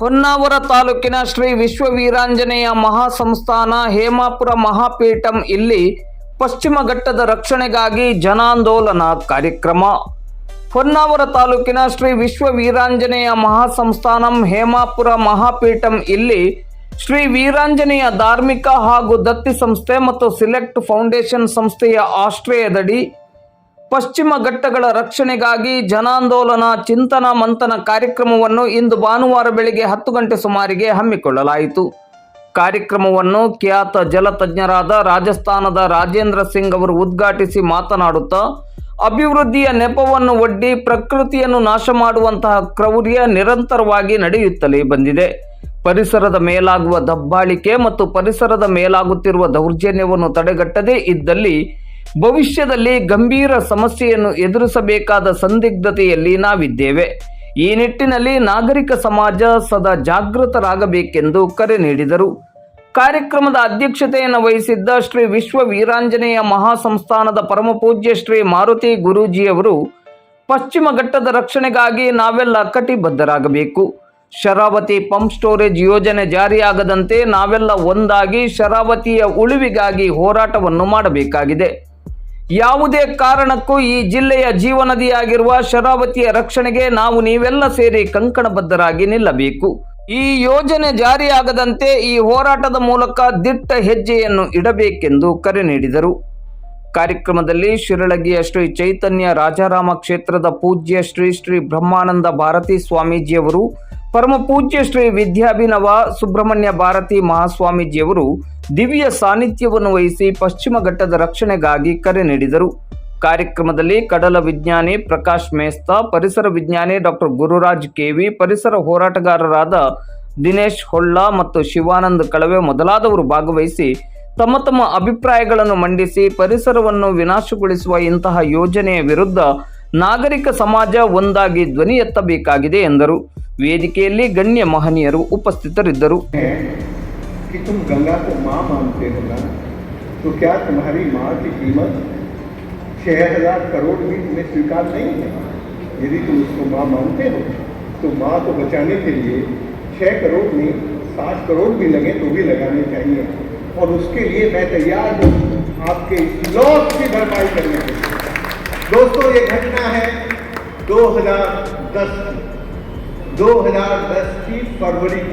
ಹೊನ್ನಾವರ ತಾಲೂಕಿನ ಶ್ರೀ ವಿಶ್ವ ವೀರಾಂಜನೇಯ ಮಹಾಸಂಸ್ಥಾನ ಹೇಮಾಪುರ ಮಹಾಪೀಠಂ ಇಲ್ಲಿ ಪಶ್ಚಿಮ ಘಟ್ಟದ ರಕ್ಷಣೆಗಾಗಿ ಜನಾಂದೋಲನ ಕಾರ್ಯಕ್ರಮ. ಹೊನ್ನಾವರ ತಾಲೂಕಿನ ಶ್ರೀ ವಿಶ್ವ ವೀರಾಂಜನೇಯ ಮಹಾಸಂಸ್ಥಾನಂ ಹೇಮಾಪುರ ಮಹಾಪೀಠಂ ಇಲ್ಲಿ ಶ್ರೀ ವೀರಾಂಜನೇಯ ಧಾರ್ಮಿಕ ಹಾಗೂ ದತ್ತಿ ಸಂಸ್ಥೆ ಮತ್ತು ಸಿಲೆಕ್ಟ್ ಫೌಂಡೇಶನ್ ಸಂಸ್ಥೆಯ ಆಶ್ರಯದಡಿ ಪಶ್ಚಿಮ ಘಟ್ಟಗಳ ರಕ್ಷಣೆಗಾಗಿ ಜನಾಂದೋಲನ ಚಿಂತನ ಮಂಥನ ಕಾರ್ಯಕ್ರಮವನ್ನು ಇಂದು ಭಾನುವಾರ ಬೆಳಿಗ್ಗೆ 10 ಗಂಟೆ ಸುಮಾರಿಗೆ ಹಮ್ಮಿಕೊಳ್ಳಲಾಯಿತು. ಕಾರ್ಯಕ್ರಮವನ್ನು ಖ್ಯಾತ ಜಲತಜ್ಞರಾದ ರಾಜಸ್ಥಾನದ ರಾಜೇಂದ್ರ ಸಿಂಗ್ ಅವರು ಉದ್ಘಾಟಿಸಿ ಮಾತನಾಡುತ್ತಾ, ಅಭಿವೃದ್ಧಿಯ ನೆಪವನ್ನು ಒಡ್ಡಿ ಪ್ರಕೃತಿಯನ್ನು ನಾಶ ಮಾಡುವಂತಹ ಕ್ರೌರ್ಯ ನಿರಂತರವಾಗಿ ನಡೆಯುತ್ತಲೇ ಬಂದಿದೆ. ಪರಿಸರದ ಮೇಲಾಗುವ ದಬ್ಬಾಳಿಕೆ ಮತ್ತು ಪರಿಸರದ ಮೇಲಾಗುತ್ತಿರುವ ದೌರ್ಜನ್ಯವನ್ನು ತಡೆಗಟ್ಟದೇ ಇದ್ದಲ್ಲಿ ಭವಿಷ್ಯದಲ್ಲಿ ಗಂಭೀರ ಸಮಸ್ಯೆಯನ್ನು ಎದುರಿಸಬೇಕಾದ ಸಂದಿಗ್ಧತೆಯಲ್ಲಿ ನಾವಿದ್ದೇವೆ. ಈ ನಿಟ್ಟಿನಲ್ಲಿ ನಾಗರಿಕ ಸಮಾಜ ಸದಾ ಜಾಗೃತರಾಗಬೇಕೆಂದು ಕರೆ ನೀಡಿದರು. ಕಾರ್ಯಕ್ರಮದ ಅಧ್ಯಕ್ಷತೆಯನ್ನು ವಹಿಸಿದ್ದ ಶ್ರೀ ವಿಶ್ವ ವೀರಾಂಜನೇಯ ಮಹಾಸಂಸ್ಥಾನದ ಪರಮಪೂಜ್ಯ ಶ್ರೀ ಮಾರುತಿ ಗುರೂಜಿಯವರು ಪಶ್ಚಿಮ ಘಟ್ಟದ ರಕ್ಷಣೆಗಾಗಿ ನಾವೆಲ್ಲ ಕಟಿಬದ್ಧರಾಗಬೇಕು. ಶರಾವತಿ ಪಂಪ್ ಸ್ಟೋರೇಜ್ ಯೋಜನೆ ಜಾರಿಯಾಗದಂತೆ ನಾವೆಲ್ಲ ಒಂದಾಗಿ ಶರಾವತಿಯ ಉಳಿವಿಗಾಗಿ ಹೋರಾಟವನ್ನು ಮಾಡಬೇಕಾಗಿದೆ. ಯಾವುದೇ ಕಾರಣಕ್ಕೂ ಈ ಜಿಲ್ಲೆಯ ಜೀವನದಿಯಾಗಿರುವ ಶರಾವತಿಯ ರಕ್ಷಣೆಗೆ ನೀವೆಲ್ಲ ಸೇರಿ ಕಂಕಣಬದ್ಧರಾಗಿ ನಿಲ್ಲಬೇಕು. ಈ ಯೋಜನೆ ಜಾರಿಯಾಗದಂತೆ ಈ ಹೋರಾಟದ ಮೂಲಕ ದಿಟ್ಟ ಹೆಜ್ಜೆಯನ್ನು ಇಡಬೇಕೆಂದು ಕರೆ ನೀಡಿದರು. ಕಾರ್ಯಕ್ರಮದಲ್ಲಿ ಶಿರಳಗಿಯ ಶ್ರೀ ಚೈತನ್ಯ ರಾಜಾರಾಮ ಕ್ಷೇತ್ರದ ಪೂಜ್ಯ ಶ್ರೀ ಶ್ರೀ ಬ್ರಹ್ಮಾನಂದ ಭಾರತಿ ಸ್ವಾಮೀಜಿಯವರು, ಪರಮ ಪೂಜ್ಯ ಶ್ರೀ ವಿದ್ಯಾಭಿನವ ಸುಬ್ರಹ್ಮಣ್ಯ ಭಾರತಿ ಮಹಾಸ್ವಾಮೀಜಿಯವರು ದಿವ್ಯ ಸಾನ್ನಿಧ್ಯವನ್ನು ವಹಿಸಿ ಪಶ್ಚಿಮ ಘಟ್ಟದ ರಕ್ಷಣೆಗಾಗಿ ಕರೆ ನೀಡಿದರು. ಕಾರ್ಯಕ್ರಮದಲ್ಲಿ ಕಡಲ ವಿಜ್ಞಾನಿ ಪ್ರಕಾಶ್ ಮೇಸ್ತಾ, ಪರಿಸರ ವಿಜ್ಞಾನಿ ಡಾಕ್ಟರ್ ಗುರುರಾಜ್ ಕೆವಿ, ಪರಿಸರ ಹೋರಾಟಗಾರರಾದ ದಿನೇಶ್ ಹೊಳ್ಳ ಮತ್ತು ಶಿವಾನಂದ್ ಕಳವೆ ಮೊದಲಾದವರು ಭಾಗವಹಿಸಿ ತಮ್ಮ ತಮ್ಮ ಅಭಿಪ್ರಾಯಗಳನ್ನು ಮಂಡಿಸಿ ಪರಿಸರವನ್ನು ವಿನಾಶಗೊಳಿಸುವ ಇಂತಹ ಯೋಜನೆಯ ವಿರುದ್ಧ ನಾಗರಿಕ ಸಮಾಜ ಒಂದಾಗಿ ಧ್ವನಿ ಎತ್ತಬೇಕಾಗಿದೆ ಎಂದರು. ವೇದಿಕೆಯಲ್ಲಿ ಗಣ್ಯ ಮಹನೀಯರು ಉಪಸ್ಥಿತರಿದ್ದರು. कि तुम गंगा को माँ मानते हो ना, तो क्या तुम्हारी माँ की कीमत 6000 करोड़ भी तुम्हें स्वीकार नहीं है? यदि तुम उसको माँ मानते हो तो माँ को बचाने के लिए 6 करोड़ नहीं 7 करोड़ भी लगे तो भी लगाने चाहिए, और उसके लिए मैं तैयार हूँ आपके लॉस की भरपाई करने के लिए। दोस्तों, ये घटना है 2010 की फरवरी